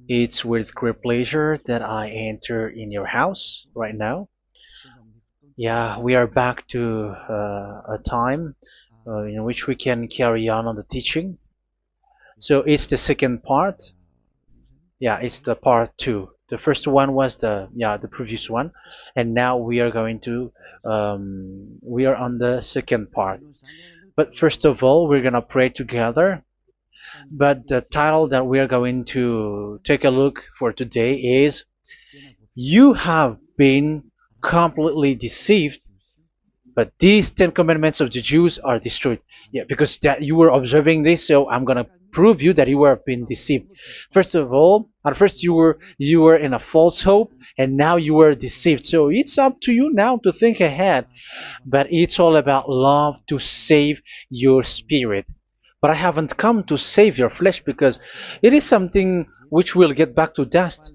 It's with great pleasure that I enter in your house right now. Yeah, we are back to a time in which we can carry on the teaching. So it's the second part. Yeah, it's the part two. The first one was the previous one, and now we are going to we are on the second part. But first of all, we're gonna pray together. But the title that we are going to take a look for today is "You have been completely deceived, but these Ten Commandments of the Jews are destroyed." Yeah, because that you were observing this, so I'm gonna prove you that you were being deceived. First of all, at first you were in a false hope, and now you were deceived. So it's up to you now to think ahead. But it's all about love to save your spirit. But I haven't come to save your flesh because it is something which will get back to dust.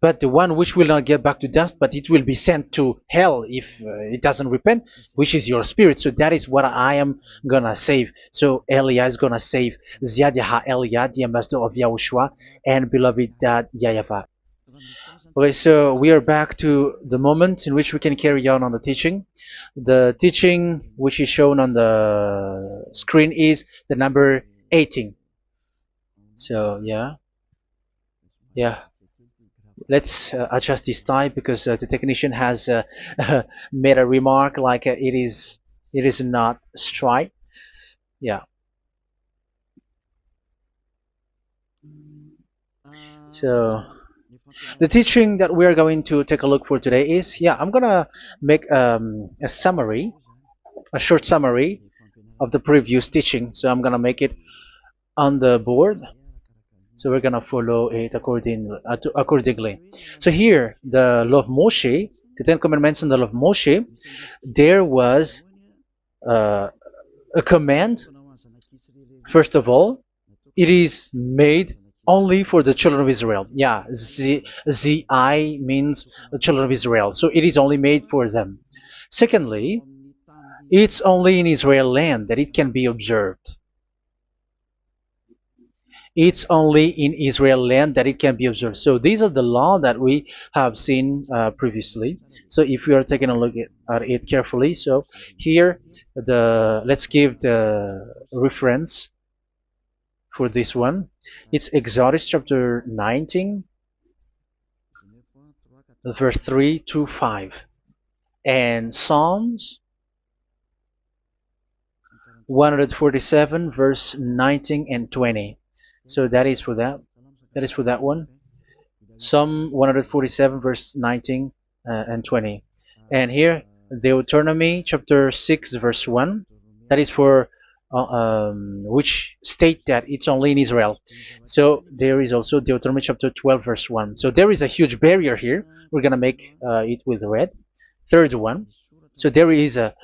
But the one which will not get back to dust, but it will be sent to hell if it doesn't repent, which is your spirit. So that is what I am gonna save. So Elia is gonna save Ziadiha Elia, the ambassador of Yahushua, and beloved dad YAHVAH. Okay, so we are back to the moment in which we can carry on the teaching. The teaching which is shown on the screen is the number 18. So yeah, let's adjust this time because the technician has made a remark like it is not straight. Yeah. So the teaching that we are going to take a look for today is, I'm gonna make a summary, a short summary of the previous teaching. So I'm gonna make it on the board. So we're gonna follow it accordingly. So here, the law of Moshe, the Ten Commandments and the law of Moshe, there was uh, a command. First of all, it is made only for the children of Israel. Yeah, Z-I means the children of Israel. So it is only made for them. Secondly, it's only in Israel land that it can be observed. It's only in Israel land that it can be observed. So these are the law that we have seen previously. So if we are taking a look at it carefully, so here let's give the reference for this one. It's Exodus chapter 19, verse 3 to 5, and Psalms 147, verse 19 and 20. So that is for that. That is for that one. Psalm 147, verse 19 and 20. And here, Deuteronomy chapter 6, verse 1. That is for which state that it's only in Israel. So there is also Deuteronomy chapter 12, verse 1. So there is a huge barrier here. We're going to make it with red. Third one. So there is a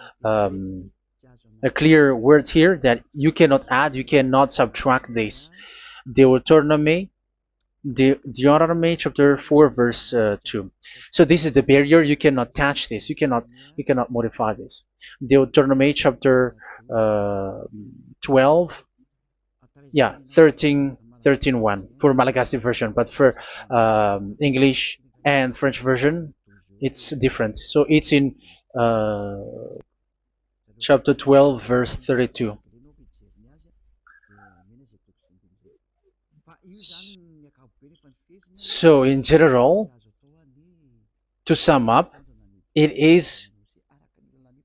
clear word here that you cannot add, you cannot subtract this. Deuteronomy chapter 4, verse 2. So this is the barrier. You cannot touch this. You cannot modify this. Deuteronomy chapter 12, 13, 1 for Malagasy version, but for English and French version, it's different. So it's in chapter 12, verse 32. So in general, to sum up, it is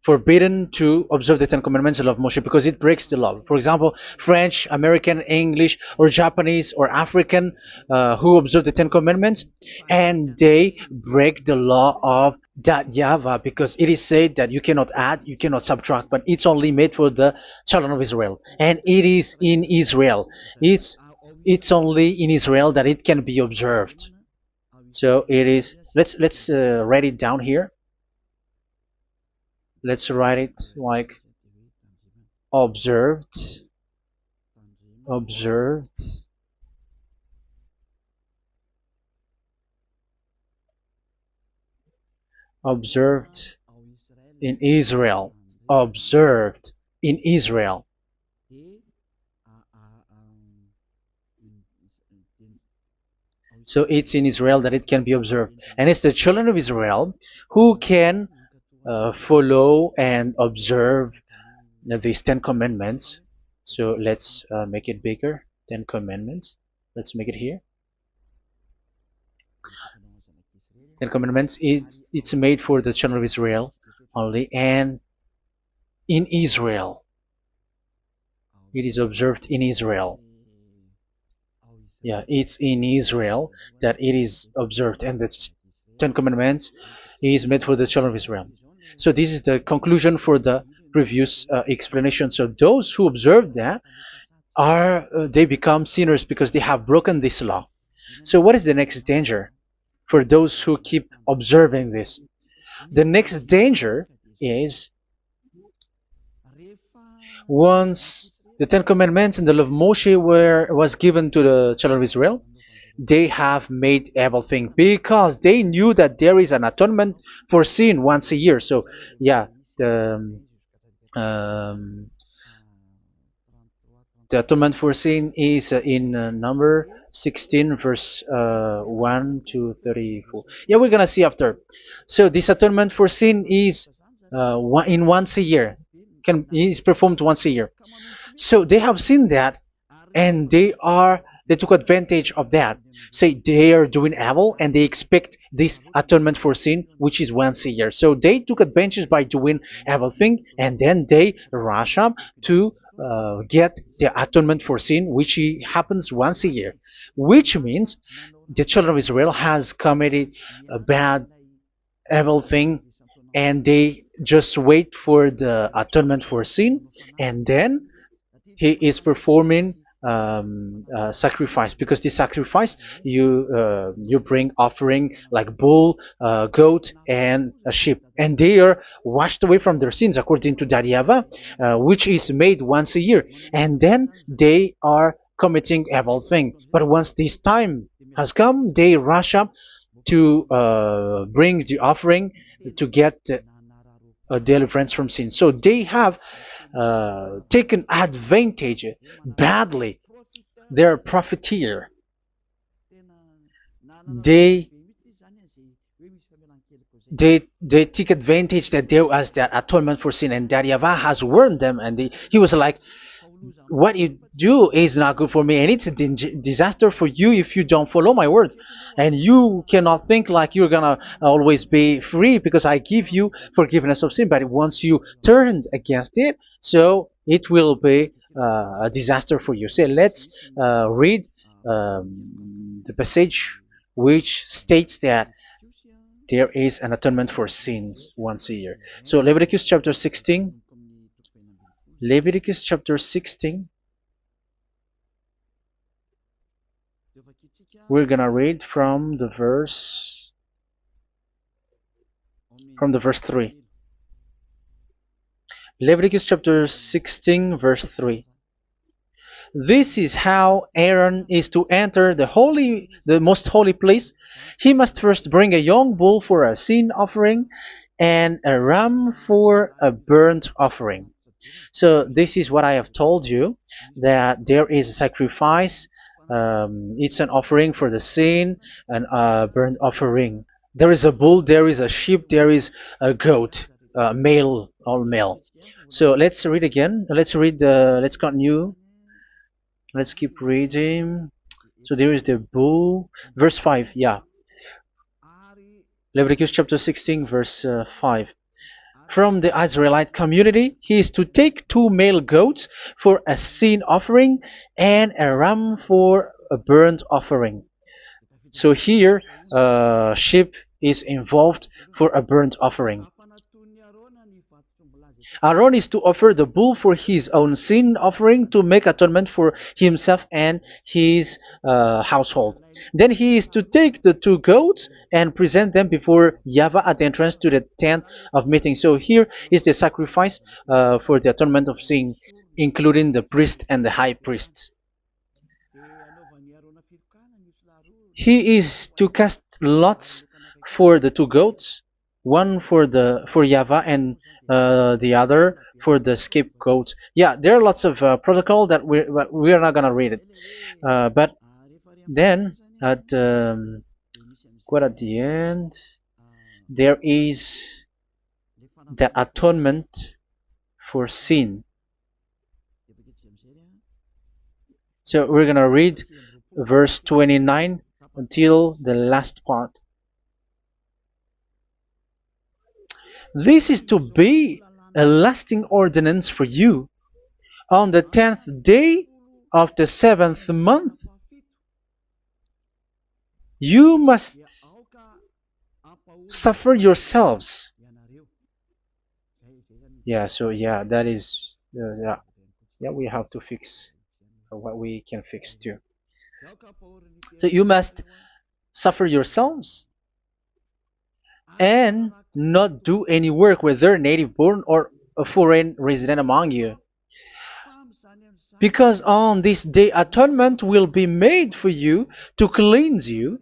forbidden to observe the Ten Commandments of Moshe because it breaks the law. For example, French, American, English, or Japanese or African who observe the Ten Commandments and they break the law of that YAHVAH because it is said that you cannot add, you cannot subtract, but it's only made for the children of Israel, and it is in Israel. It's only in Israel that it can be observed. So it is. Let's write it down here. Let's write it like observed, observed, observed in Israel, observed in Israel. So it's in Israel that it can be observed. And it's the children of Israel who can follow and observe these 10 commandments. So let's make it bigger. 10 commandments. Let's make it here. 10 commandments. It's made for the children of Israel only, and in Israel. It is observed in Israel. Yeah, it's in Israel that it is observed, and the 10 commandments is made for the children of Israel. So this is the conclusion for the previous explanation. So those who observe that are they become sinners because they have broken this law. So what is the next danger for those who keep observing this? The next danger is once the Ten Commandments and the law of Moshe was given to the children of Israel, they have made everything because they knew that there is an atonement for sin once a year. So yeah, um, the atonement for sin is in number 16 verse 1 to 34. Yeah, we're gonna see after. So this atonement for sin is once a year, is performed once a year. So they have seen that, and they took advantage of that. Say they are doing evil and they expect this atonement for sin, which is once a year. So they took advantage by doing evil thing, and then they rush up to get the atonement for sin, which happens once a year, which means the children of Israel has committed a bad evil thing, and they just wait for the atonement for sin, and then he is performing sacrifice, because the sacrifice you bring offering like bull, goat, and a sheep, and they are washed away from their sins according to that YAHVAH, which is made once a year, and then they are committing evil thing. But once this time has come, they rush up to bring the offering to get deliverance from sin. So they have taken advantage badly. They're profiteer. They they take advantage that there was that atonement for sin, and that YAHVAH has warned them, and he was like, what you do is not good for me, and it's a disaster for you if you don't follow my words, and you cannot think like you're gonna always be free because I give you forgiveness of sin, but once you turned against it, so it will be a disaster for you. So let's read the passage which states that there is an atonement for sins once a year. So Leviticus chapter 16. Leviticus chapter 16. We're gonna read from the verse 3. Leviticus chapter 16 verse 3. This is how Aaron is to enter the most holy place. He must first bring a young bull for a sin offering and a ram for a burnt offering. So this is what I have told you, that there is a sacrifice. It's an offering for the sin, and a burnt offering. There is a bull, there is a sheep, there is a goat, male, all male. So let's read again. Let's continue. Let's keep reading. So there is the bull, verse 5. Yeah, Leviticus chapter 16 verse 5. From the Israelite community, he is to take 2 male goats for a sin offering and a ram for a burnt offering. So here, sheep is involved for a burnt offering. Aaron is to offer the bull for his own sin offering to make atonement for himself and his household. Then he is to take the 2 goats and present them before YAHVAH at the entrance to the tent of meeting. So here is the sacrifice for the atonement of sin, including the priest and the high priest. He is to cast lots for the 2 goats, one for YAHVAH and the other for the scapegoat. Yeah, there are lots of protocol that we are not gonna read it, but then at quite at the end, there is the atonement for sin. So we're gonna read verse 29 until the last part. This is to be a lasting ordinance for you. On the 10th day of the 7th month, you must suffer yourselves. Yeah, so yeah, that is, yeah, we have to fix what we can fix too. So you must suffer yourselves and not do any work, whether native born or a foreign resident among you. Because on this day atonement will be made for you to cleanse you.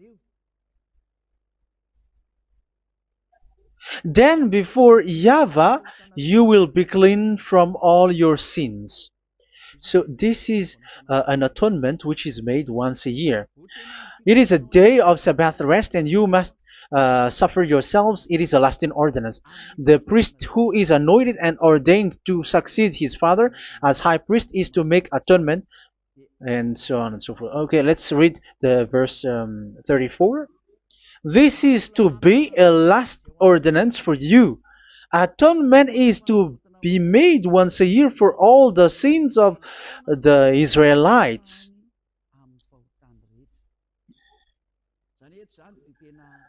Then before YAHVAH you will be clean from all your sins. So this is an atonement which is made once a year. It is a day of Sabbath rest, and you must suffer yourselves. It is a lasting ordinance. The priest who is anointed and ordained to succeed his father as high priest is to make atonement, and so on and so forth. Okay, let's read the verse 34. This is to be a last ordinance for you. Atonement is to be made once a year for all the sins of the Israelites.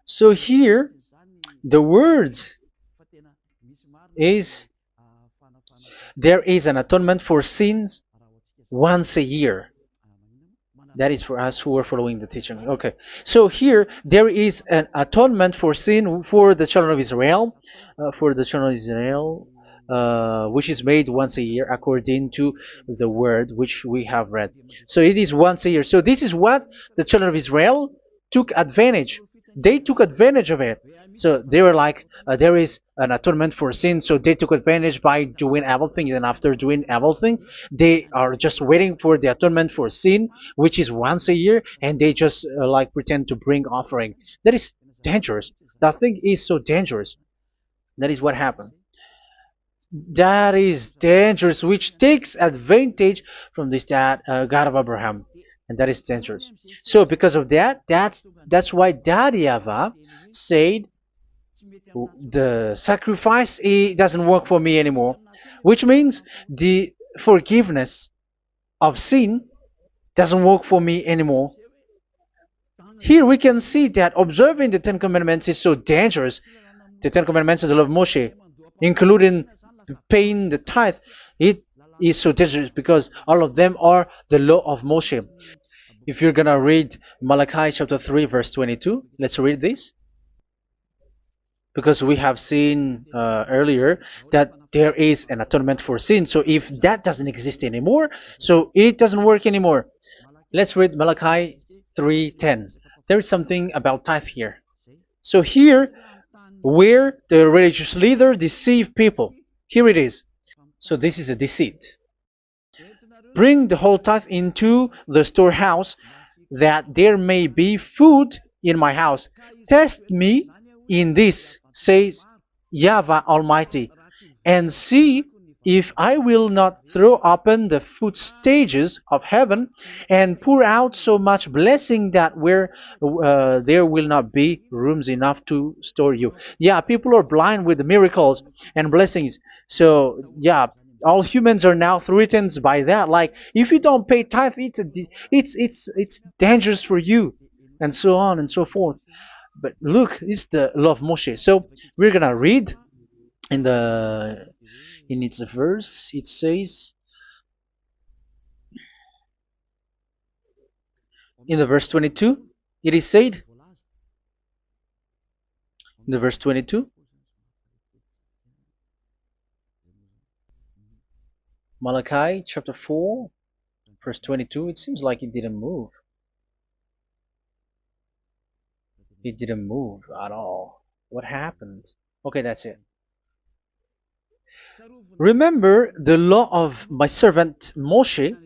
So here, the words is there is an atonement for sins once a year. That is for us who are following the teaching. Okay, so here there is an atonement for sin for the children of Israel, which is made once a year according to the word which we have read. So it is once a year. So this is what the children of Israel took advantage. They took advantage of it. So they were like, there is an atonement for sin, so they took advantage by doing everything, and after doing everything, they are just waiting for the atonement for sin, which is once a year, and they just like pretend to bring offering. That is dangerous. That thing is so dangerous. That is what happened. That is dangerous, which takes advantage from this God of Abraham, and that is dangerous. So because of that, that's why Daddy YAHVAH said the sacrifice, it doesn't work for me anymore, which means the forgiveness of sin doesn't work for me anymore. Here we can see that observing the Ten Commandments is so dangerous. The Ten Commandments of the law of Moshe, including paying the tithe, it is so dangerous because all of them are the law of Moshe. If you're gonna read Malachi chapter 3 verse 22, let's read this. Because we have seen earlier that there is an atonement for sin. So if that doesn't exist anymore, so it doesn't work anymore. Let's read Malachi 3:10. There is something about tithe here. So here, where the religious leader deceive people, here it is. So this is a deceit. Bring the whole tithe into the storehouse, that there may be food in my house. Test me in this, says YAHVAH Almighty, and see if I will not throw open the food stages of heaven and pour out so much blessing that where there will not be rooms enough to store you. Yeah, people are blind with the miracles and blessings. So yeah, all humans are now threatened by that. Like, if you don't pay tithe, it's dangerous for you, and so on and so forth. But look, it's the law of Moshe. So we're gonna read in its verse. It says in the verse 22. It is said in the verse 22. Malachi chapter 4 verse 22. It seems like it didn't move. It didn't move at all. What happened? Okay, that's it. Remember the law of my servant Moshe,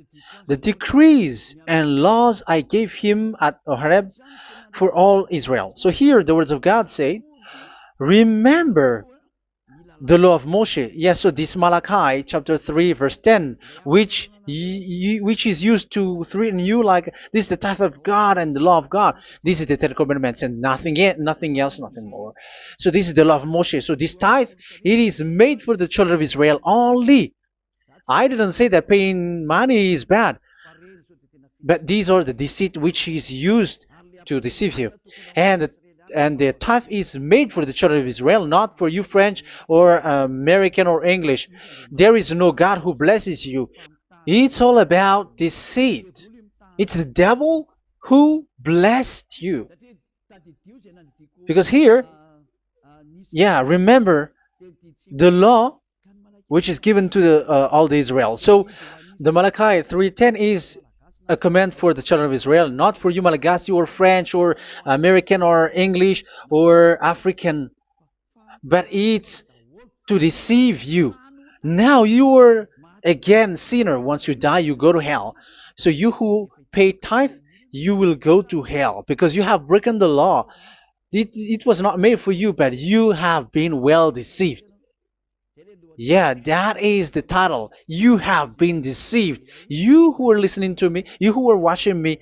the decrees and laws I gave him at Horeb for all Israel. So here the words of God say, remember the law of Moshe. Yes, so this Malachi chapter 3 verse 10, which is used to threaten you like this is the tithe of God and the law of God. This is the Ten Commandments and nothing else, nothing more. So this is the law of Moshe. So this tithe, it is made for the children of Israel only. I didn't say that paying money is bad, but these are the deceit which is used to deceive you. And the tithe is made for the children of Israel, not for you French or American or English. There is no God who blesses you. It's all about deceit. It's the devil who blessed you. Because here, yeah, remember the law which is given to all the Israel. So the Malachi 3:10 is a command for the children of Israel, not for you Malagasy or French or American or English or African, but it's to deceive you. Now you are again sinner. Once you die, you go to hell. So you who pay tithe, you will go to hell because you have broken the law. It was not made for you, but you have been well deceived. Yeah, that is the title. You have been deceived. You who are listening to me, you who are watching me,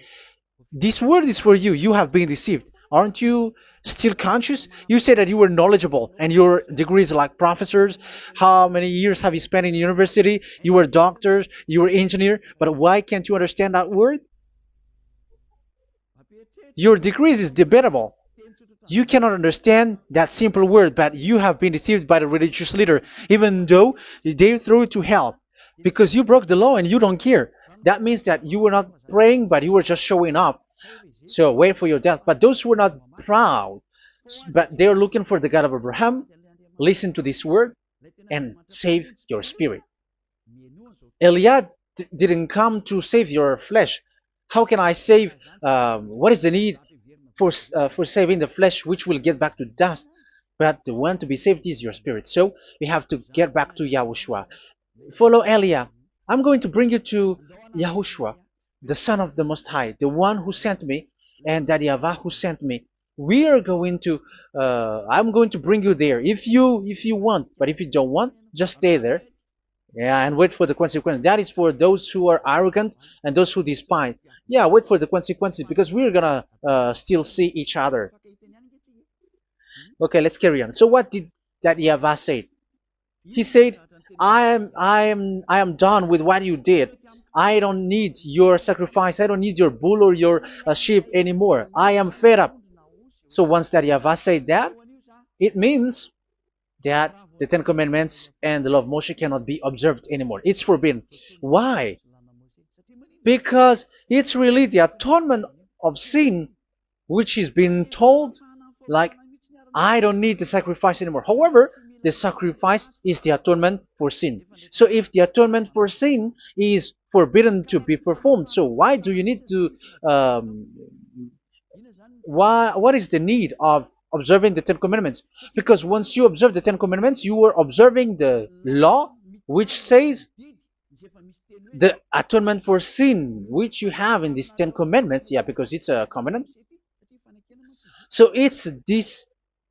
this word is for you. You have been deceived. Aren't you still conscious? You say that you were knowledgeable and your degrees like professors. How many years have you spent in university? You were doctors, you were engineer, but why can't you understand that word? Your degrees is debatable. You cannot understand that simple word, but you have been deceived by the religious leader, even though they threw you to hell because you broke the law and you don't care. That means that you were not praying, but you were just showing up. So wait for your death. But those who are not proud, but they are looking for the God of Abraham, listen to this word and save your spirit. Eliad didn't come to save your flesh. How can I save? What is the need for saving the flesh, which will get back to dust? But the one to be saved is your spirit. So we have to get back to Yahushua. Follow Elia. I'm going to bring you to Yahushua, the Son of the Most High, the one who sent me, and that YAHVAH who sent me. We are going to. I'm going to bring you there if you want, but if you don't want, just stay there. Yeah, and wait for the consequences. That is for those who are arrogant and those who despise. Yeah, wait for the consequences because we're gonna still see each other. Okay, let's carry on. So what did that YAHVAH say? He said, I am done with what you did. I don't need your sacrifice. I don't need your bull or your sheep anymore. I am fed up. So once that YAHVAH said that, it means that the Ten Commandments and the law of Moshe cannot be observed anymore. It's forbidden. Why? Because it's really the atonement of sin which is being told, like, I don't need the sacrifice anymore. However, the sacrifice is the atonement for sin. So if the atonement for sin is forbidden to be performed, so why do you need to what is the need of observing the Ten Commandments? Because once you observe the Ten Commandments, you are observing the law which says the atonement for sin which you have in these Ten Commandments. Yeah, because it's a covenant. So it's this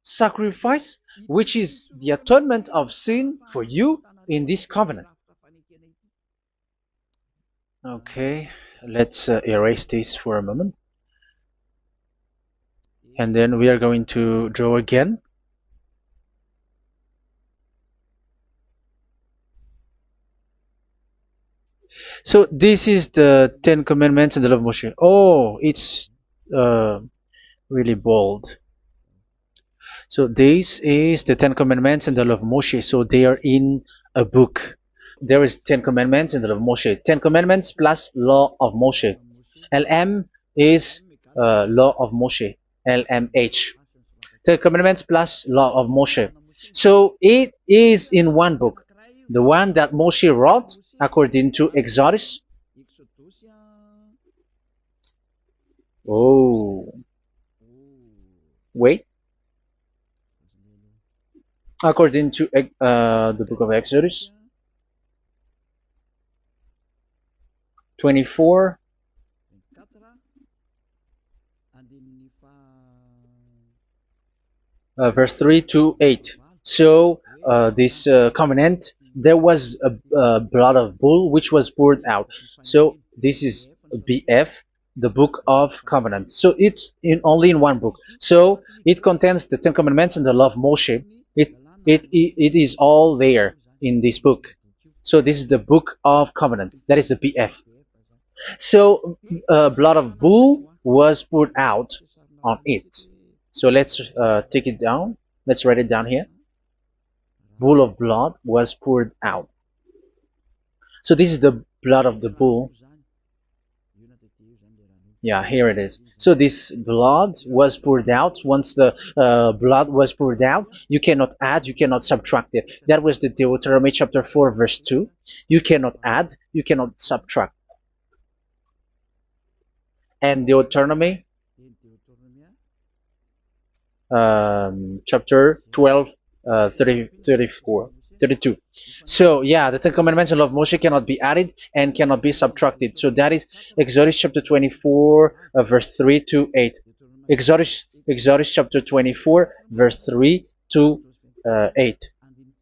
sacrifice which is the atonement of sin for you in this covenant. Okay, let's erase this for a moment. And then we are going to draw again. So this is the Ten Commandments and the law of Moshe. Oh, it's really bold. So this is the Ten Commandments and the law of Moshe. So they are in a book. There is Ten Commandments and the law of Moshe. Ten Commandments plus law of Moshe. LM is law of Moshe. LMH. Ten Commandments plus law of Moshe. So it is in one book. The one that Moshe wrote according to Exodus. Oh, wait. According to the book of Exodus. 24, verse 3 to 8. So this covenant, there was a blood of bull which was poured out. So this is BF, the book of covenant. So it's only in one book. So it contains the Ten Commandments and the law of Moshe. It is all there in this book. So this is the book of covenant. That is the BF. So blood of bull was poured out on it. So let's take it down. Let's write it down here. Bull of blood was poured out. So this is the blood of the bull. Yeah, here it is. So this blood was poured out. Once the blood was poured out, you cannot add, you cannot subtract it. That was the Deuteronomy chapter 4, verse 2. You cannot add, you cannot subtract. And Deuteronomy chapter 12, 34, 32. So yeah, the Ten Commandments and law of Moshe cannot be added and cannot be subtracted. So that is Exodus chapter 24, verse 3 to 8. Exodus chapter 24, verse 3 to 8,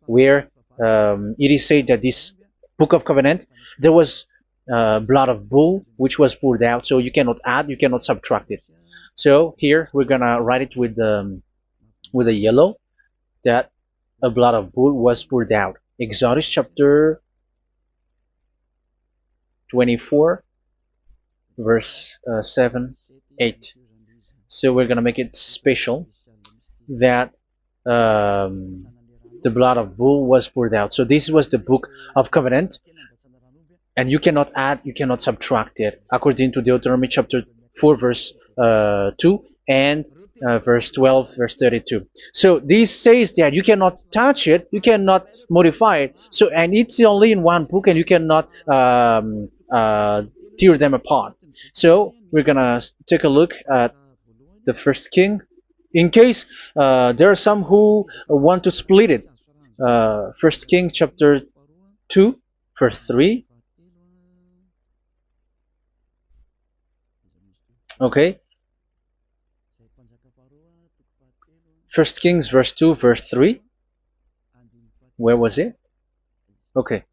where it is said that this book of covenant, there was blood of bull which was poured out. So you cannot add, you cannot subtract it. So here we're gonna write it with a yellow, that a blood of bull was poured out. Exodus chapter 24, verse 7, 8. So we're gonna make it special that the blood of bull was poured out. So this was the book of covenant, and you cannot add, you cannot subtract it, according to Deuteronomy chapter 4, verse 2 and verse 12, verse 32. So this says that you cannot touch it, you cannot modify it. So, and it's only in one book, and you cannot tear them apart. So we're gonna take a look at the first king. In case there are some who want to split it, First King chapter 2, verse 3. Okay. First Kings verse 2, verse 3. Where was it? Okay.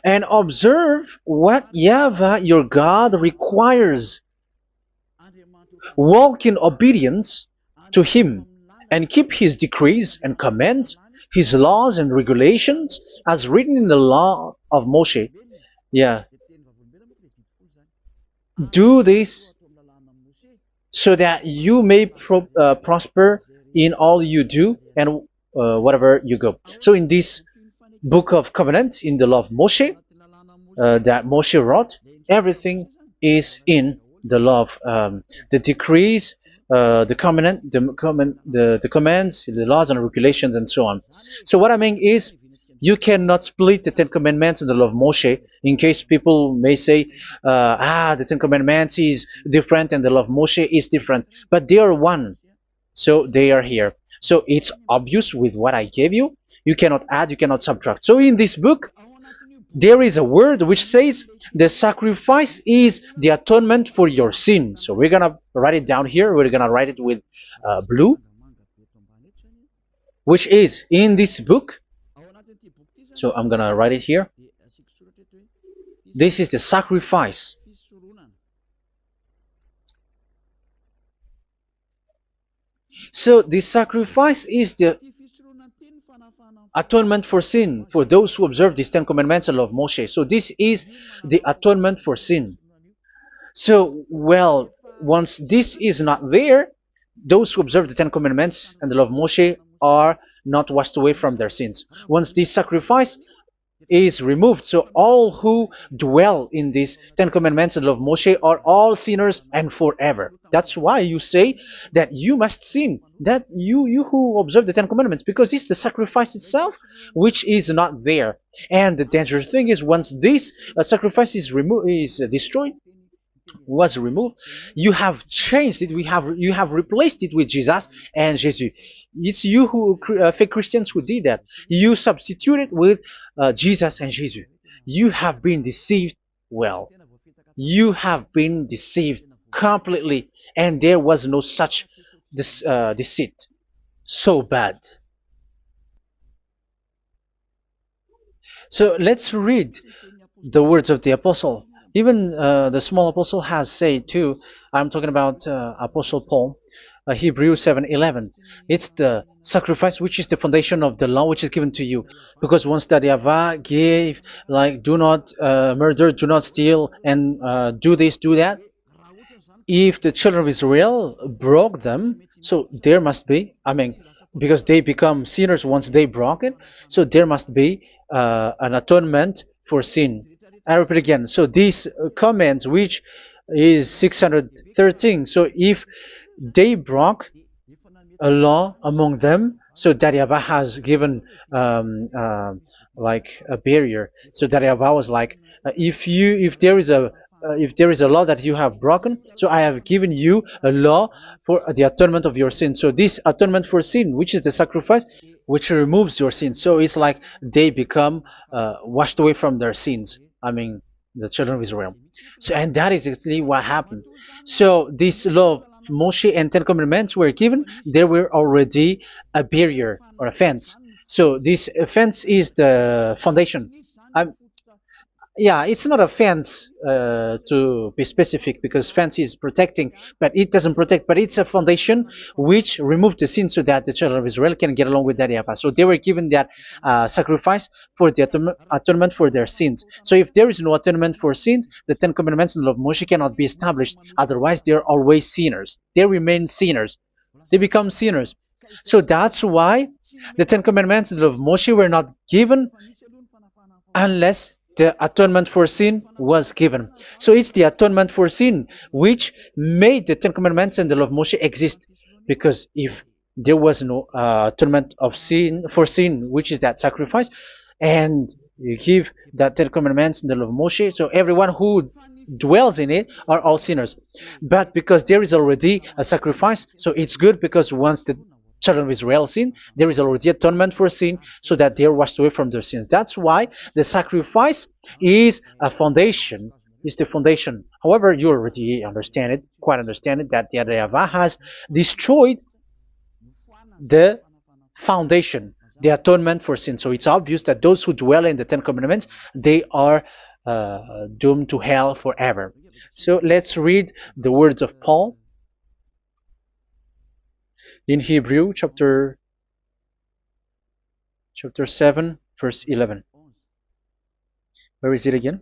And observe what YAHVAH your God requires. Walk in obedience to him, and keep his decrees and commands, his laws and regulations, as written in the law of Moshe. Yeah. Do this so that you may prosper in all you do and whatever you go. So in this book of covenant, in the law of Moshe, that Moshe wrote, everything is in the law of the decrees, the covenant, the commands, the laws and regulations, and so on. So what I mean is, you cannot split the Ten Commandments and the law of Moshe. In case people may say, the Ten Commandments is different and the law of Moshe is different, but they are one. So they are here. So it's obvious with what I gave you. You cannot add, you cannot subtract. So in this book, there is a word which says the sacrifice is the atonement for your sin. So we're gonna write it down here. We're gonna write it with blue, which is in this book. So I'm gonna write it here. This is the sacrifice. So the sacrifice is the atonement for sin for those who observe these Ten Commandments and law of Moshe. So this is the atonement for sin. So, well, once this is not there, those who observe the Ten Commandments and the law of Moshe are not washed away from their sins. Once this sacrifice is removed, so all who dwell in these Ten Commandments and law of Moshe are all sinners and forever. That's why you say that you must sin, that you who observe the Ten Commandments, because it's the sacrifice itself which is not there. And the dangerous thing is, once this sacrifice is destroyed, was removed, you have changed it. You have replaced it with Jesus and Jesus. It's you who fake Christians who did that. You substituted with Jesus and Jesus. You have been deceived well. You have been deceived completely, and there was no such deceit. So bad. So let's read the words of the apostle. Even the small apostle has said too. I'm talking about Apostle Paul, Hebrews 7:11. It's the sacrifice which is the foundation of the law which is given to you. Because once that YAHVAH gave, like, do not murder, do not steal, and do this, do that, if the children of Israel broke them, so there must be, I mean, because they become sinners once they broke it, so there must be an atonement for sin. I repeat again. So these comments, which is 613, so if they broke a law among them, so that YAHVAH has given like a barrier. So that YAHVAH was like, if there is a law that you have broken, so I have given you a law for the atonement of your sin. So this atonement for sin, which is the sacrifice, which removes your sins. So it's like they become washed away from their sins. I mean, the children of Israel. So, and that is exactly what happened. So this law of Moshe and Ten Commandments were given. There were already a barrier or a fence. So this fence is the foundation. Um, yeah, it's not a fence to be specific, because fence is protecting, but it doesn't protect. But it's a foundation which removed the sin so that the children of Israel can get along with that YAHVAH. So they were given that sacrifice for the atonement for their sins. So if there is no atonement for sins, the Ten Commandments and the law of Moshe cannot be established. Otherwise, they are always sinners. They remain sinners. They become sinners. So that's why the Ten Commandments and the law of Moshe were not given unless the atonement for sin was given. So it's the atonement for sin which made the Ten Commandments and the law of Moshe exist. Because if there was no atonement of sin for sin, which is that sacrifice, and you give that Ten Commandments and the law of Moshe, so everyone who dwells in it are all sinners. But because there is already a sacrifice, so it's good, because once the children of Israel sin, there is already atonement for sin, so that they are washed away from their sins. That's why the sacrifice is a foundation, is the foundation. However, you already understand it, quite understand it, that the YAHVAH has destroyed the foundation, the atonement for sin. So it's obvious that those who dwell in the Ten Commandments, they are doomed to hell forever. So let's read the words of Paul in Hebrew chapter 7 verse 11. Where is it again?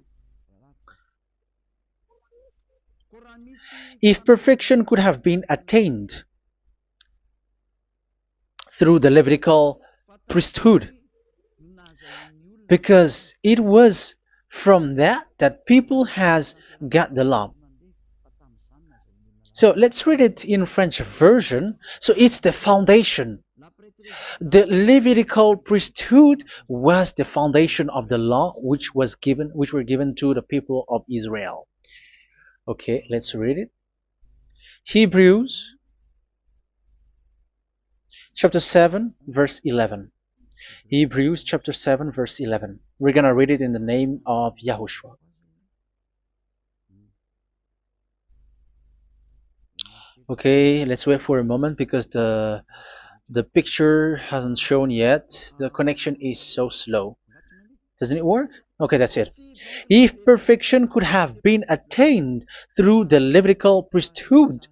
If perfection could have been attained through the Levitical priesthood, because it was from that people has got the law. So let's read it in French version. So it's the foundation. The Levitical priesthood was the foundation of the law which were given to the people of Israel. Okay, let's read it. Hebrews chapter 7 verse 11. Hebrews chapter 7 verse 11. We're gonna read it in the name of YAHOSHUAH. Okay, let's wait for a moment, because the picture hasn't shown yet. The connection is so slow. Doesn't it work? Okay, that's it. If perfection could have been attained through the Levitical priesthood,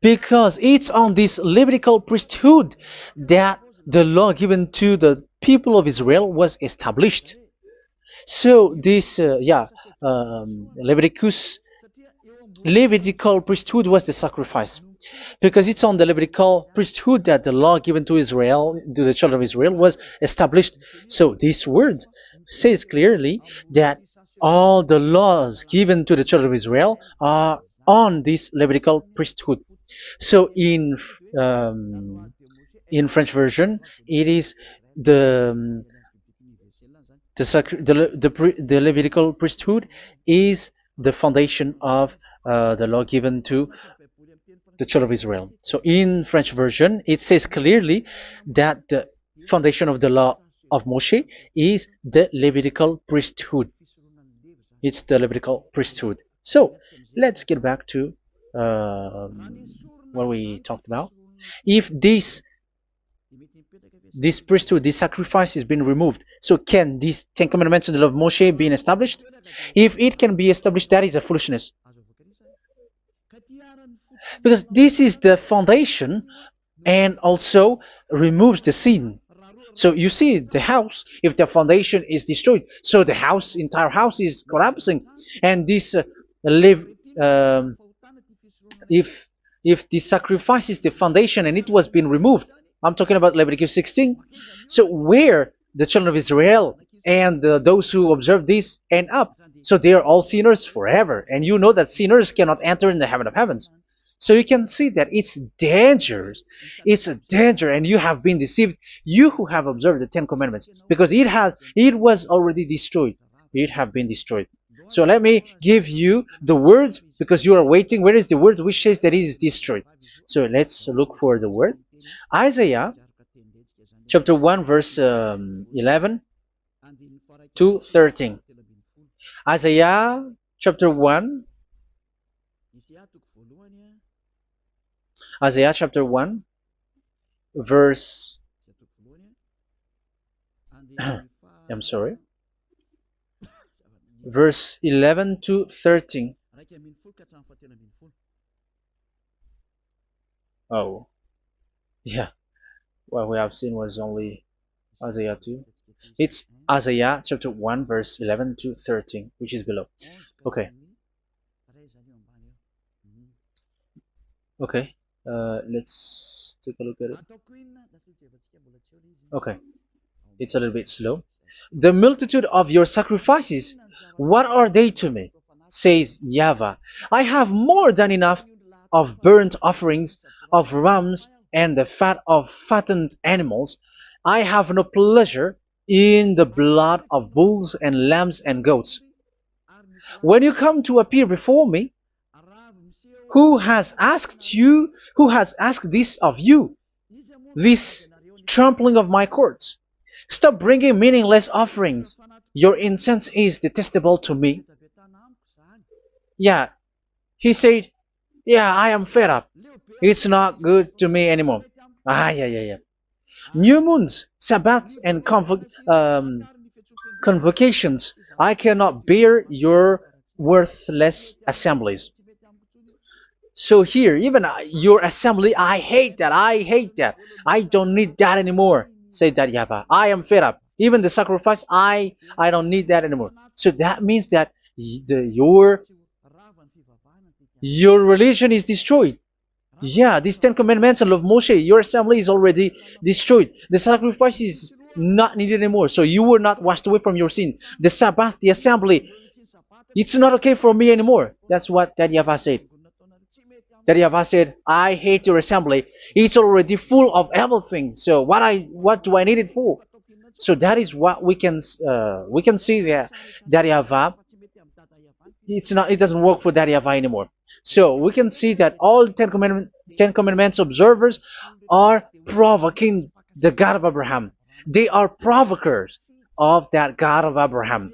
because it's on this Levitical priesthood that the law given to the people of Israel was established. So this, Levitical priesthood was the sacrifice, because it's on the Levitical priesthood that the law given to Israel, to the children of Israel, was established. So this word says clearly that all the laws given to the children of Israel are on this Levitical priesthood. So in French version, it is the Levitical priesthood is the foundation of the law given to the children of Israel. So in French version, it says clearly that the foundation of the law of Moshe is the Levitical priesthood. It's the Levitical priesthood. So let's get back to what we talked about. If this priesthood, this sacrifice is being removed, so can these Ten Commandments of the law of Moshe be established? If it can be established, that is a foolishness. Because this is the foundation and also removes the sin. So you see the house, if the foundation is destroyed, so the house, entire house is collapsing. And this live, um, if the sacrifice is the foundation and it was being removed, I'm talking about Leviticus 16. So where the children of Israel and those who observe this end up, so they are all sinners forever. And you know that sinners cannot enter in the heaven of heavens. So you can see that it's dangerous. It's a danger, and you have been deceived. You who have observed the Ten Commandments, because it was already destroyed. It have been destroyed. So let me give you the words, because you are waiting. Where is the word which says that it is destroyed? So let's look for the word. Isaiah chapter 1 verse 11 to 13. Isaiah chapter 1. Isaiah chapter 1 verse I'm sorry, verse 11 to 13. Oh, yeah, what we have seen was only Isaiah 2. It's Isaiah chapter 1 verse 11 to 13, which is below. Okay. Okay. Let's take a look at it. Okay. It's a little bit slow. The multitude of your sacrifices, what are they to me? Says YAHVAH. I have more than enough of burnt offerings, of rams, and the fat of fattened animals. I have no pleasure in the blood of bulls and lambs and goats. When you come to appear before me, who has asked this of you, this trampling of my courts? Stop bringing meaningless offerings. Your incense is detestable to me. Yeah, he said, yeah, I am fed up. It's not good to me anymore. Yeah. New moons, Sabbaths, and convocations. I cannot bear your worthless assemblies. So here, even your assembly, I hate that. I hate that. I don't need that anymore. Say that, YAHVAH. I am fed up. Even the sacrifice, I don't need that anymore. So that means that your religion is destroyed. Yeah, these Ten Commandments and of Moshe, your assembly is already destroyed. The sacrifice is not needed anymore. So you were not washed away from your sin. The Sabbath, the assembly, it's not okay for me anymore. That's what that YAHVAH said. That YAHVAH said, I hate your assembly. It's already full of everything. So what do I need it for? So that is what we can see there. That YAHVAH, it doesn't work for that YAHVAH anymore. So we can see that all Ten Commandments observers are provoking the God of Abraham. They are provokers of that God of Abraham.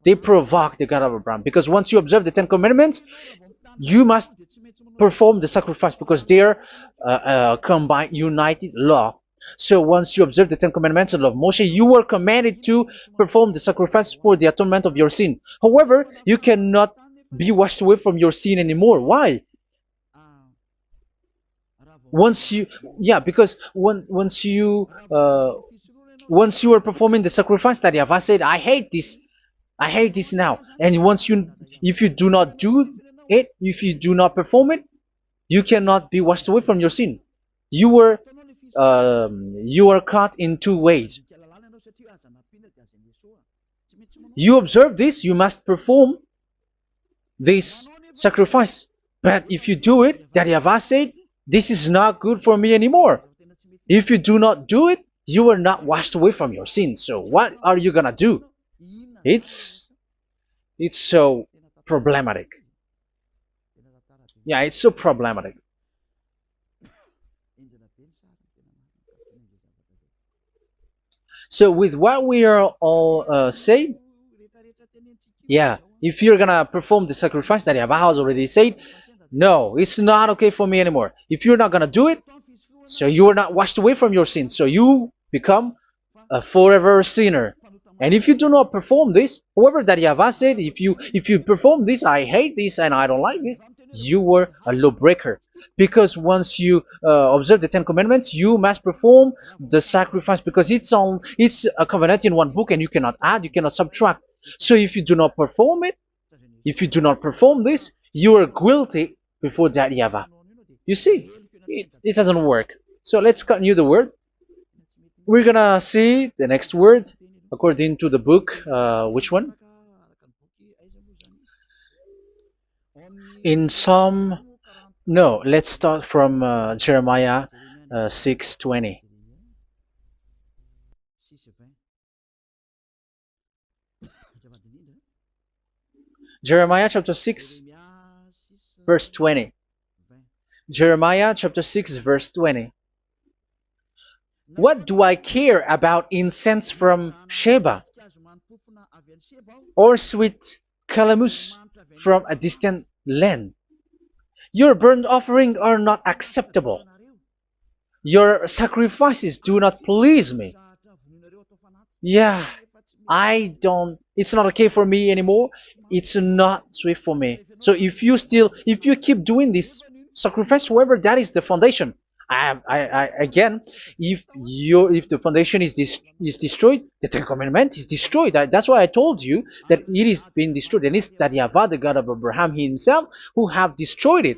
They provoke the God of Abraham, because once you observe the Ten Commandments, you must perform the sacrifice, because they are combined, united law. So once you observe the Ten Commandments and law of Moshe, you were commanded to perform the sacrifice for the atonement of your sin. However, you cannot be washed away from your sin anymore. Why? Because once you are performing the sacrifice, that YAHVAH said, I hate this now. And if you do not do it, if you do not perform it, you cannot be washed away from your sin. You are caught in two ways. You observe this, you must perform this sacrifice. But if you do it, that YAHVAH said, this is not good for me anymore. If you do not do it, you are not washed away from your sins. So what are you gonna do? It's so problematic. Yeah, it's so problematic. So with what we are all saying, yeah, if you're gonna perform the sacrifice that Yahweh has already said, no, it's not okay for me anymore. If you're not gonna do it, so you are not washed away from your sins, so you become a forever sinner. And if you do not perform this, whoever that Yahweh said, if you perform this, I hate this and I don't like this, you were a lawbreaker. Because once you observe the Ten Commandments, you must perform the sacrifice because it's a covenant in one book and you cannot add, you cannot subtract. So if you do not perform it, if you do not perform this, you are guilty before that Yahweh. You see, it doesn't work. So let's continue the word. We're gonna see the next word according to the book. Which one? In Psalm. No, let's start from Jeremiah 6:20. Jeremiah chapter 6, verse 20. Jeremiah chapter 6, verse 20. What do I care about incense from Sheba, or sweet calamus from a distant land? Your burnt offerings are not acceptable. Your sacrifices do not please me. Yeah, it's not okay for me anymore. It's not sweet for me. So if you keep doing this sacrifice, however, that is the foundation. Again, if the foundation is destroyed, the Ten Commandment is destroyed. That's why I told you that it is being destroyed, and it's that Yahweh, the God of Abraham himself, who have destroyed it.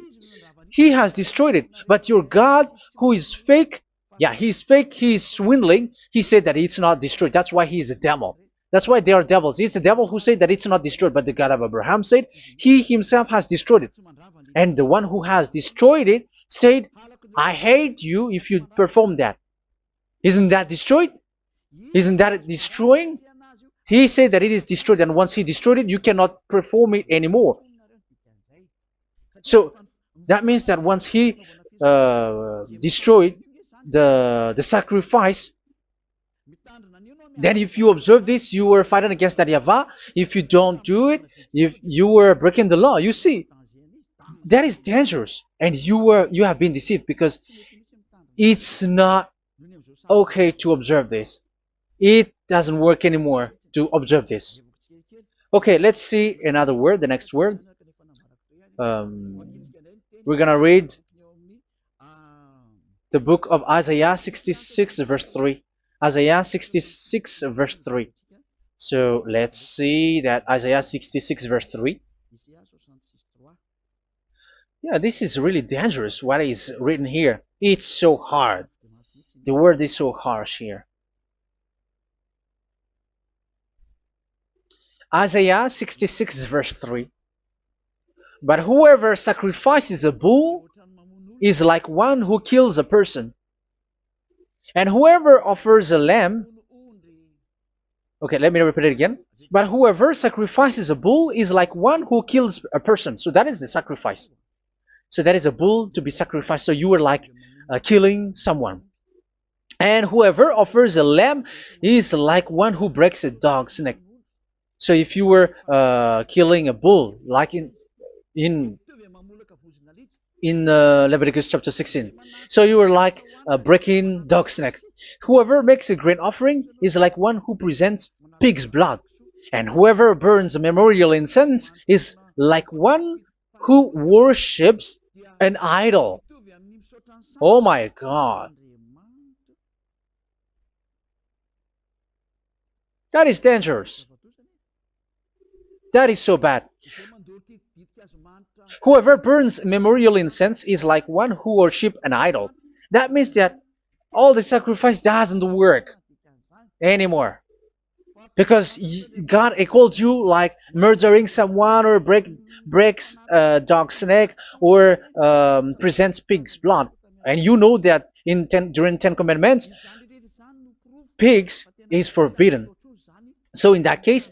He has destroyed it. But your God, who is fake, yeah, he's fake, he's swindling. He said that it's not destroyed. That's why he is a devil. That's why they are devils. It's the devil who said that it's not destroyed, but the God of Abraham said he himself has destroyed it. And the one who has destroyed it said, I hate you if you perform that. Isn't that destroyed? Isn't that destroying? He said that it is destroyed, and once he destroyed it, you cannot perform it anymore. So that means that once he destroyed the sacrifice, then if you observe this, you were fighting against that Yahweh. If you don't do it, if you were breaking the law, you see, that is dangerous, and you have been deceived because it's not okay to observe this. It doesn't work anymore to observe this. Okay, let's see another word, the next word. We're gonna read the book of Isaiah 66 verse 3. Isaiah 66 verse 3. So let's see that Isaiah 66 verse 3. Yeah, this is really dangerous what is written here. It's so hard. The word is so harsh here. Isaiah 66 verse 3. But whoever sacrifices a bull is like one who kills a person. And whoever offers a lamb... Okay, let me repeat it again. But whoever sacrifices a bull is like one who kills a person. So that is the sacrifice. So that is a bull to be sacrificed. So you were like killing someone. And whoever offers a lamb is like one who breaks a dog's neck. So if you were killing a bull, like in Leviticus chapter 16, so you were like breaking dog's neck. Whoever makes a grain offering is like one who presents pig's blood. And whoever burns a memorial incense is like one who worships an idol. Oh my God. That is dangerous. That is so bad. Whoever burns memorial incense is like one who worships an idol. That means that all the sacrifice doesn't work anymore. Because God equals you like murdering someone or breaks a dog's neck or presents pig's blood. And you know that during 10 Commandments, pigs is forbidden. So in that case,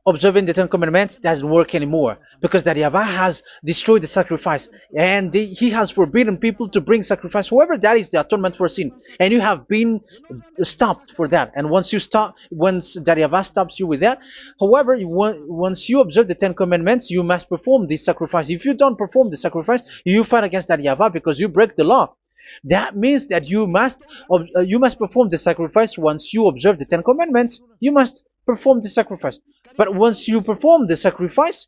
observing the Ten Commandments doesn't work anymore because that Yahweh has destroyed the sacrifice and he has forbidden people to bring sacrifice. However, that is the atonement for sin, and you have been stopped for that. And once you stop, once that Yahweh stops you with that, however, once you observe the Ten Commandments, you must perform this sacrifice. If you don't perform the sacrifice, you fight against that Yahweh because you break the law. That means that you must perform the sacrifice. Once you observe the Ten Commandments, you must perform the sacrifice. But once you perform the sacrifice,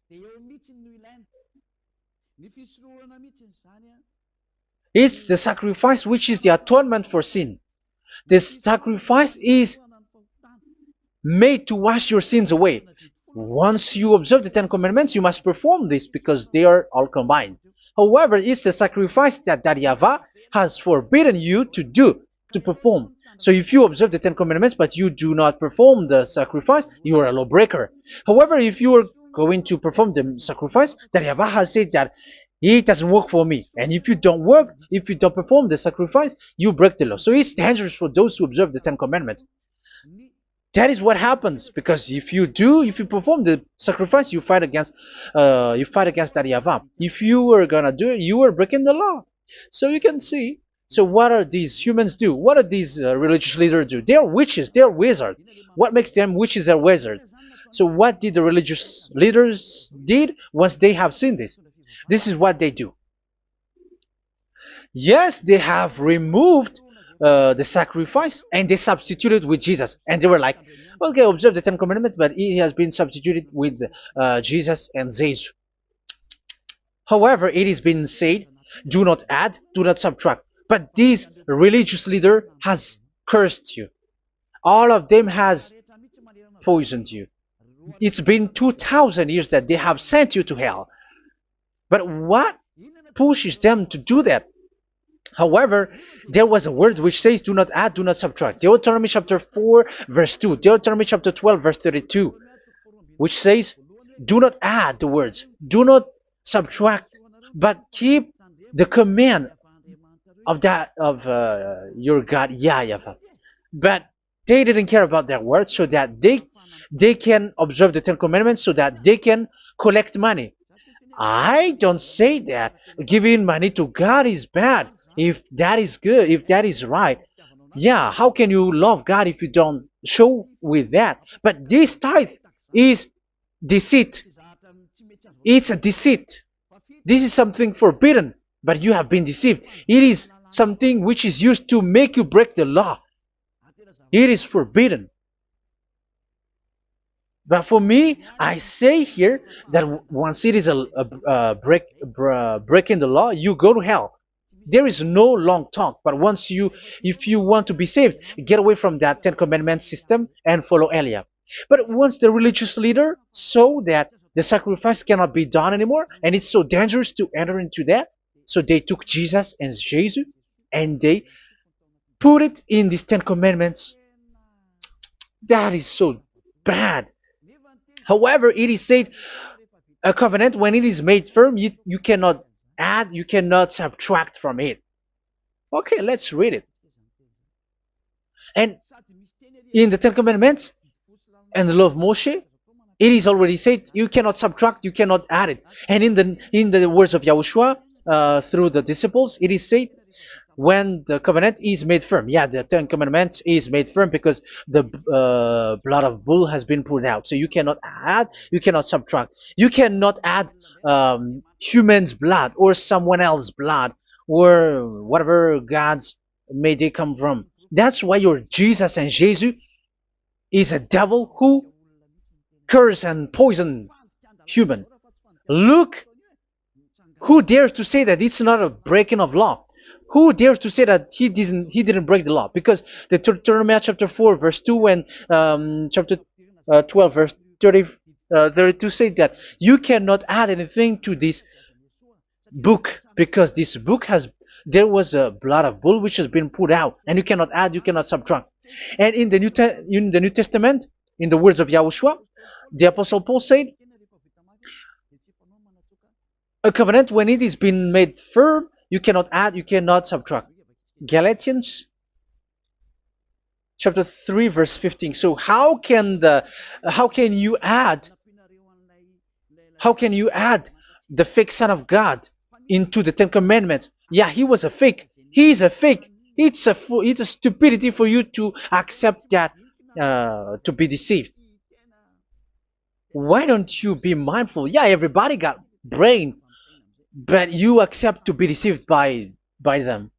it's the sacrifice which is the atonement for sin. This sacrifice is made to wash your sins away. Once you observe the Ten Commandments, you must perform this because they are all combined. However, it's the sacrifice that Yahweh has forbidden you to do, to perform. So if you observe the Ten Commandments but you do not perform the sacrifice, you are a lawbreaker. However, if you are going to perform the sacrifice, that Yahweh has said that it doesn't work for me. And if you don't perform the sacrifice, you break the law. So it's dangerous for those who observe the Ten Commandments. That is what happens, because if you perform the sacrifice, you fight against that Yahweh. If you were gonna do it, you are breaking the law. So you can see. So what are these humans do? What are these religious leaders do? They are witches. They are wizards. What makes them witches or wizards? So what did the religious leaders did once they have seen this? This is what they do. Yes, they have removed the sacrifice and they substituted with Jesus. And they were like, okay, observe the Ten Commandments, but it has been substituted with Jesus and Jesus. However, it is been said, do not add, do not subtract. But this religious leader has cursed you. All of them has poisoned you. It's been 2,000 years that they have sent you to hell. But what pushes them to do that? However, there was a word which says, do not add, do not subtract. Deuteronomy chapter 4, verse 2. Deuteronomy chapter 12, verse 32. Which says, do not add the words. Do not subtract. But keep the command of your God, YAHVAH. But they didn't care about their words, so that they can observe the Ten Commandments, so that they can collect money. I don't say that giving money to God is bad. If that is good, if that is right, yeah, how can you love God if you don't show with that? But this tithe is deceit. It's a deceit. This is something forbidden, but you have been deceived. It is something which is used to make you break the law. It is forbidden. But for me, I say here that once it is breaking the law, you go to hell. There is no long talk. But if you want to be saved, get away from that Ten Commandments system and follow Eliah. But once the religious leader saw that the sacrifice cannot be done anymore, and it's so dangerous to enter into that, so they took Jesus and Jesus and they put it in these Ten Commandments. That is so bad. However, it is said a covenant, when it is made firm, you cannot add, you cannot subtract from it. Okay, let's read it. And in the Ten Commandments and the law of Moshe, it is already said you cannot subtract, you cannot add it. And in the words of YAHOSHUAH through the disciples, it is said when the covenant is made firm. Yeah, the Ten Commandments is made firm because the blood of bull has been poured out. So you cannot add, you cannot subtract. You cannot add human's blood or someone else's blood or whatever gods may they come from. That's why your Jesus and Jesus is a devil who curse and poison human. Look, who dares to say that it's not a breaking of law? Who dares to say that he didn't break the law? Because the Deuteronomy chapter 4 verse 2 and chapter 12 verse 32 say that you cannot add anything to this book, because this book there was a blood of bull which has been put out, and you cannot add, you cannot subtract. And in the New Testament, in the words of YAHOSHUAH, the Apostle Paul said, a covenant, when it is been made firm, you cannot add, you cannot subtract. Galatians chapter 3 verse 15. So how can you add How can you add the fake Son of God into the Ten Commandments? Yeah, he was a fake. He is a fake. It's a stupidity for you to accept that, to be deceived. Why don't you be mindful? Yeah, everybody got brain, but you accept to be deceived by them.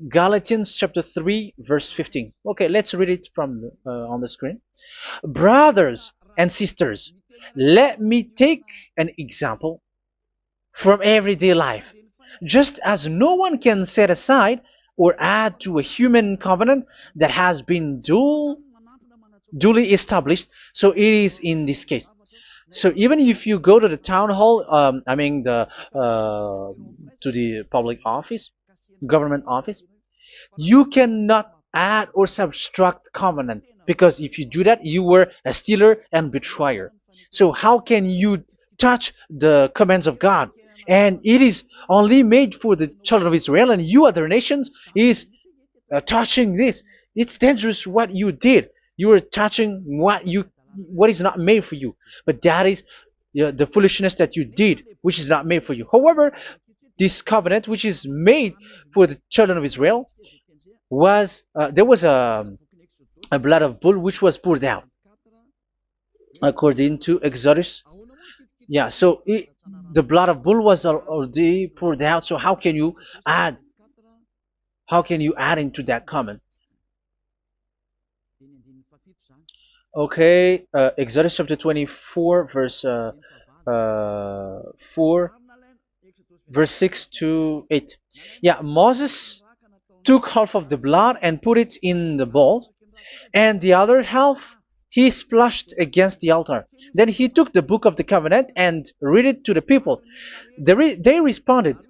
Galatians chapter 3 verse 15. Okay, let's read it from on the screen. Brothers and sisters, let me take an example from everyday life. Just as no one can set aside or add to a human covenant that has been duly established, so it is in this case. So even if you go to the town hall, I mean to the public office, government office, you cannot add or subtract covenant, because if you do that, you were a stealer and betrayer. So how can you touch the commands of God? And it is only made for the children of Israel, and you other nations is touching this. It's dangerous what you did. You are touching what is not made for you. But that is, the foolishness that you did, which is not made for you. However, this covenant, which is made for the children of Israel, was there was a blood of bull which was poured out according to Exodus. Yeah, so the blood of bull was already poured out. So add how can you add into that comment? Okay, Exodus chapter 24 verse 4 verse 6 to 8. Yeah, Moses took half of the blood and put it in the bowl, and the other half he splashed against the altar. Then he took the book of the covenant and read it to the people. They responded,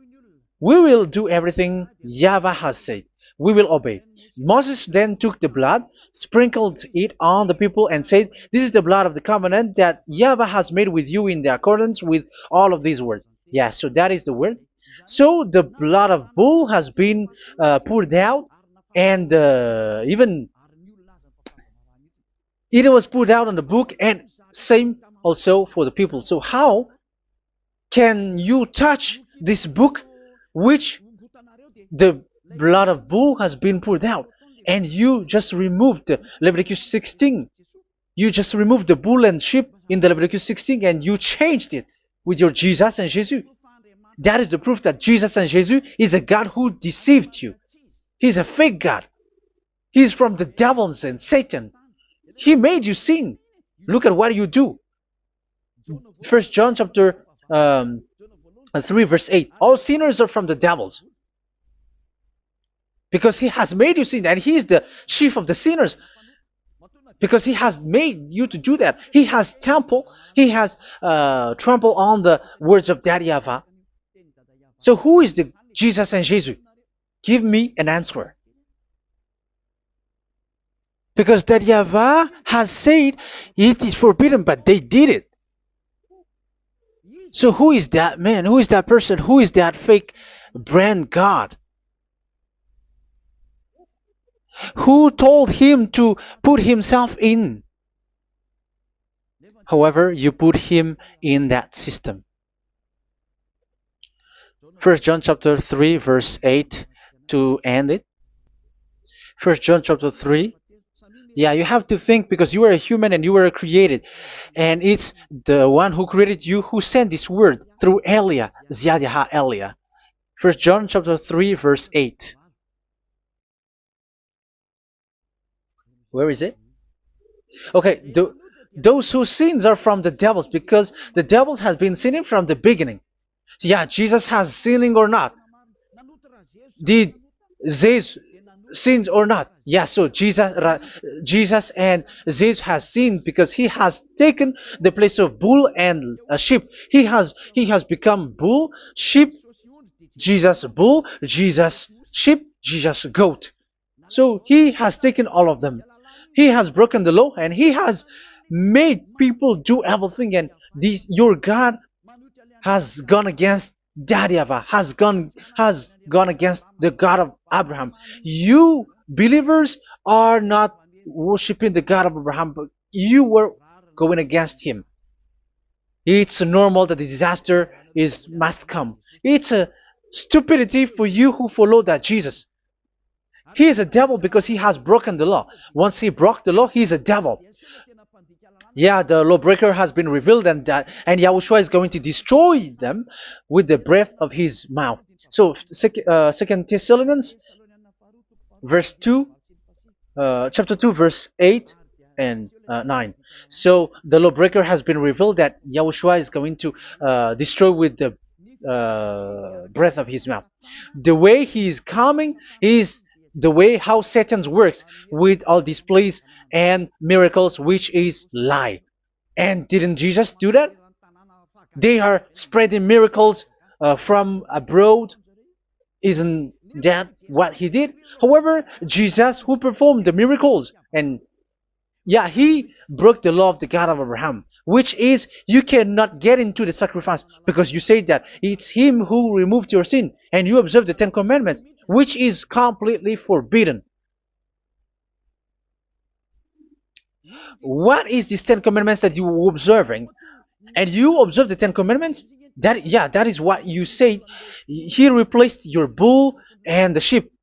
"We will do everything YAHVAH has said. We will obey." Moses then took the blood, sprinkled it on the people, and said, "This is the blood of the covenant that YAHVAH has made with you in the accordance with all of these words." Yeah, so that is the word. So the blood of bull has been poured out, and even it was poured out on the book, and same also for the people. So how can you touch this book which the blood of bull has been poured out, and you just removed Leviticus 16? You just removed the bull and sheep in the Leviticus 16, and you changed it with your Jesus and Jesus. That is the proof that Jesus and Jesus is a God who deceived you. He's a fake God. He's from the devils and Satan. He made you sin. Look at what you do. First John chapter 3 verse 8. All sinners are from the devils, because he has made you sin, and he is the chief of the sinners, because he has made you to do that. He has trampled on the words of Daddy Yahvah. So who is the Jesus and Jesus? Give me an answer. Because Daddy Yahvah has said it is forbidden, but they did it. So who is that man? Who is that person? Who is that fake brand God? Who told him to put himself in? However, you put him in that system. First John chapter 3 verse 8 to end it. First John chapter 3. Yeah, you have to think, because you are a human and you were created. And it's the one who created you who sent this word through Elia, Ziadiha Elia. First John chapter 3 verse 8. Where is it? Okay, those whose sins are from the devils, because the devils has been sinning from the beginning. Yeah, Jesus has sinning or not? Did Jesus sins or not? Yeah, so Jesus and Jesus has sinned, because he has taken the place of bull and a sheep. He has become bull, sheep, Jesus bull, Jesus sheep, Jesus goat. So he has taken all of them. He has broken the law, and he has made people do everything. And your God has gone against Daddy Yahvah, has gone against the God of Abraham. You believers are not worshiping the God of Abraham, but you were going against him. It's normal that the disaster is must come. It's a stupidity for you who follow that Jesus. He is a devil because he has broken the law. Once he broke the law, he is a devil. Yeah, the lawbreaker has been revealed, and Yahushua is going to destroy them with the breath of his mouth. So, Second Thessalonians, verse 2, chapter 2, verse 8 and 9. So the lawbreaker has been revealed that Yahushua is going to destroy with the breath of his mouth. The way he is coming is the way how Satan works with all displays and miracles, which is lie. And didn't Jesus do that? They are spreading miracles from abroad. Isn't that what he did? However, Jesus, who performed the miracles, and yeah, he broke the law of the God of Abraham, which is you cannot get into the sacrifice because you say that it's him who removed your sin, and you observe the Ten Commandments, which is completely forbidden. What is these Ten Commandments that you were observing? And you observe the Ten Commandments? That is what you said. He replaced your bull and the sheep.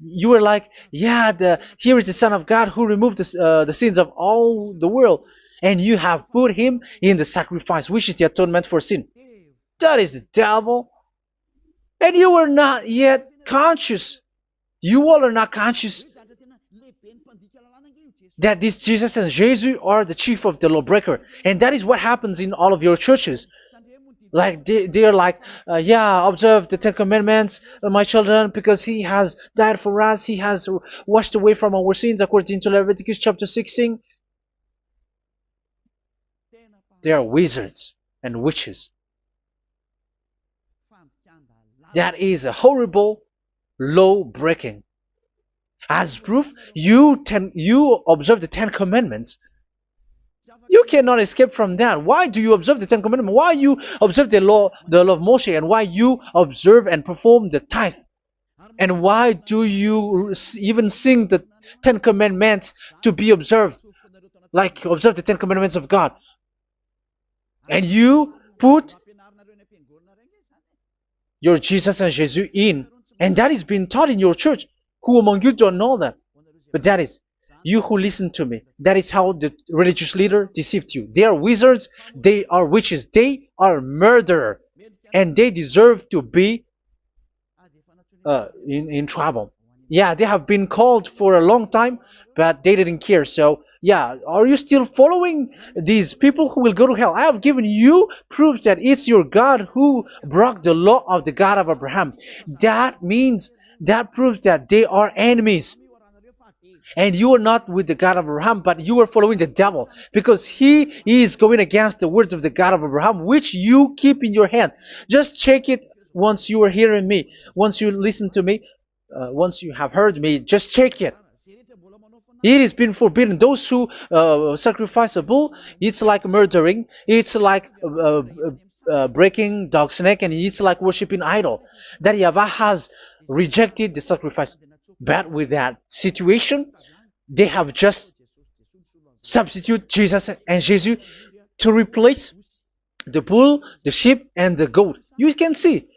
You were like, yeah, here is the Son of God who removed the sins of all the world, and you have put him in the sacrifice, which is the atonement for sin. That is the devil. And you are not yet conscious. You all are not conscious that this Jesus and Jesus are the chief of the lawbreaker. And that is what happens in all of your churches. Like they're like, yeah, observe the Ten Commandments, my children, because he has died for us. He has washed away from our sins according to Leviticus chapter 16. They are wizards and witches. That is a horrible law breaking. As proof, you observe the Ten Commandments. You cannot escape from that. Why do you observe the Ten Commandments? Why you observe the law of Moshe, and why you observe and perform the tithe? And why do you even sing the Ten Commandments to be observed? Like observe the Ten Commandments of God. And you put your Jesus and Jesus in. And that is being taught in your church. Who among you don't know that? But that is you who listen to me. That is how the religious leader deceived you. They are wizards. They are witches. They are murderers. And they deserve to be in trouble. Yeah, they have been called for a long time, but they didn't care. So, yeah, are you still following these people who will go to hell? I have given you proof that it's your God who broke the law of the God of Abraham. That means, that proves that they are enemies. And you are not with the God of Abraham, but you are following the devil, because he is going against the words of the God of Abraham, which you keep in your hand. Just check it once you are hearing me, once you listen to me, once you have heard me, just check it. It has been forbidden. Those who sacrifice a bull, it's like murdering, it's like breaking dog's neck, and it's like worshiping idol. That YAHVAH has rejected the sacrifice. But with that situation, they have just substitute Jesus and Jesus to replace the bull, the sheep, and the goat. You can see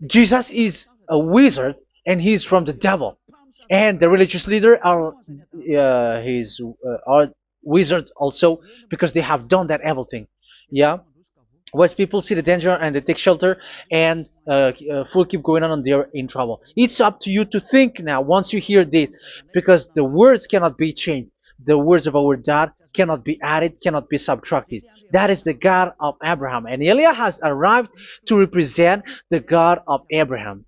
Jesus is a wizard, and he is from the devil. And the religious leader are are wizards also, because they have done that evil thing. Yeah. Once people see the danger and they take shelter, and full keep going on, and they're in trouble. It's up to you to think now once you hear this, because the words cannot be changed. The words of our God cannot be added, cannot be subtracted. That is the God of Abraham, and Eliah has arrived to represent the God of Abraham.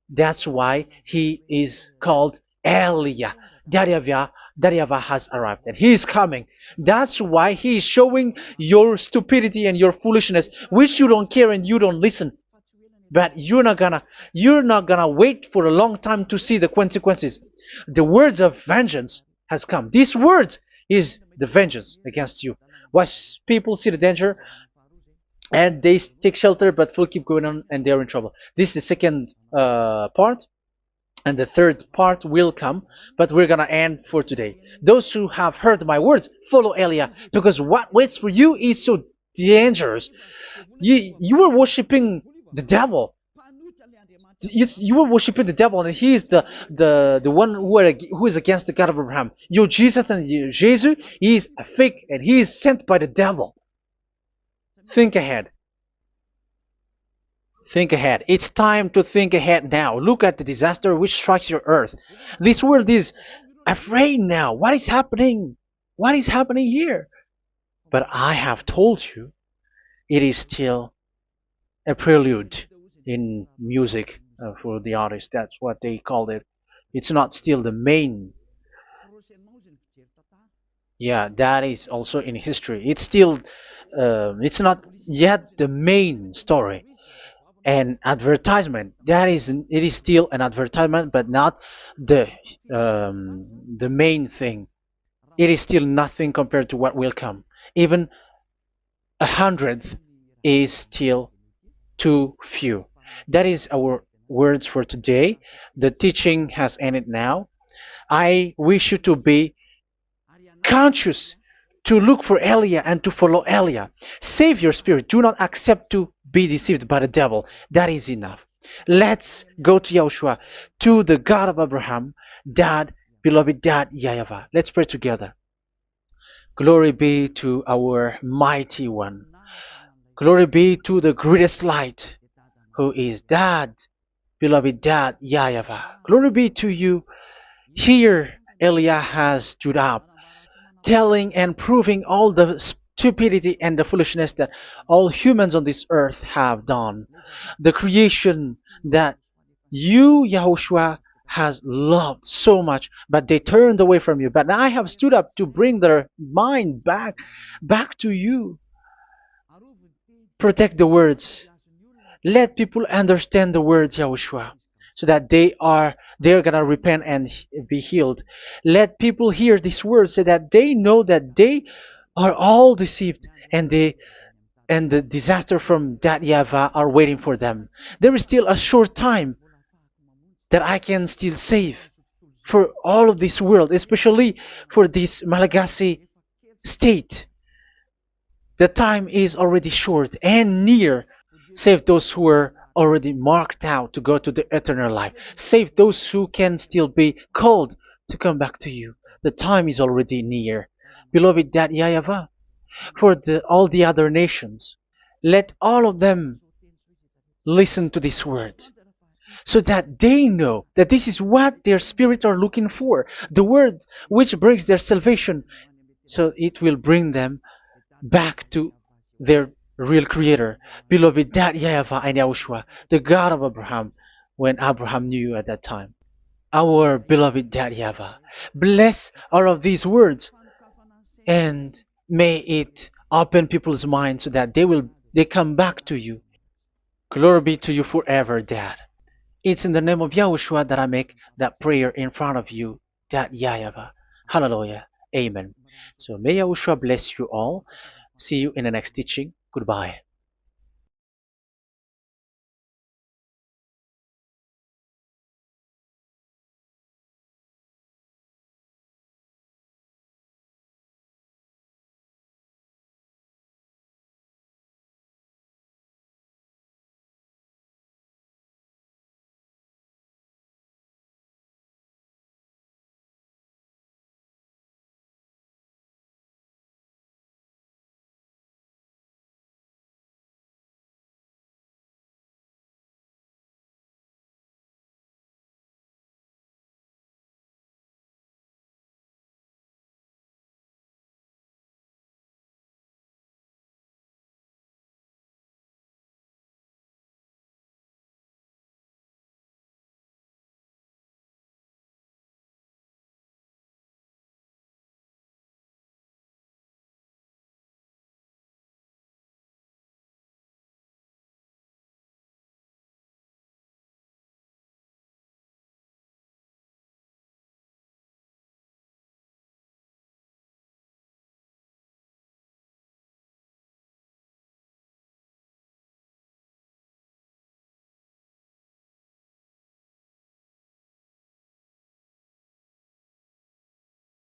That's why he is called Eliah. YAHVAH has arrived, and he is coming. That's why he is showing your stupidity and your foolishness, which you don't care and you don't listen. But you're not gonna wait for a long time to see the consequences. The words of vengeance has come. These words is the vengeance against you. Once people see the danger and they take shelter, but will keep going on, and they're in trouble. This is the second part. And the third part will come, but we're gonna end for today. Those who have heard my words, follow Eliah, because what waits for you is so dangerous. You were worshiping the devil. You were worshiping the devil, and he is the one who is against the God of Abraham. Your Jesus and your Jesus, he is a fake, and he is sent by the devil. Think ahead. Think ahead. It's time to think ahead now. Look at the disaster which strikes your earth. This world is afraid now. What is happening? What is happening here? But I have told you, it is still a prelude in music for the artist. That's what they called it. It's not still the main. Yeah, that is also in history. It's still, it's not yet the main story. And advertisement, that is, it is still an advertisement, but not the main thing. It is still nothing compared to what will come. Even a hundredth is still too few. That is our words for today. The teaching has ended now. I wish you to be conscious, to look for Elia and to follow Elia. Save your spirit. Do not accept to be deceived by the devil. That is enough. Let's go to Yahushua, to the God of Abraham, Dad, beloved Dad, YAHVAH. Let's pray together. Glory be to our mighty one. Glory be to the greatest light, who is Dad, beloved Dad, YAHVAH. Glory be to you. Here, Elia has stood up, telling and proving all the stupidity and the foolishness that all humans on this earth have done. The creation that you, Yahushua, has loved so much, but they turned away from you. But I have stood up to bring their mind back to you. Protect the words. Let people understand the words, Yahushua, so that they're gonna repent and be healed. Let people hear these words so that they know that they are all deceived, and the disaster from that YAHVAH are waiting for them. There is still a short time that I can still save for all of this world, especially for this Malagasy state. The time is already short and near. Save those who are already marked out to go to the eternal life. Save those who can still be called to come back to you. The time is already near. Beloved Dad YAHVAH, for all the other nations, let all of them listen to this word, so that they know that this is what their spirits are looking for, the word which brings their salvation, so it will bring them back to their real creator, beloved Dad YAHVAH and Yahushua, the God of Abraham, when Abraham knew you at that time. Our beloved Dad YAHVAH, bless all of these words, and may it open people's minds so that they come back to you. Glory be to you forever, Dad. It's in the name of Yahushua that I make that prayer in front of you, Dad YAHVAH. Hallelujah. Amen. So may Yahushua bless you all. See you in the next teaching. Goodbye.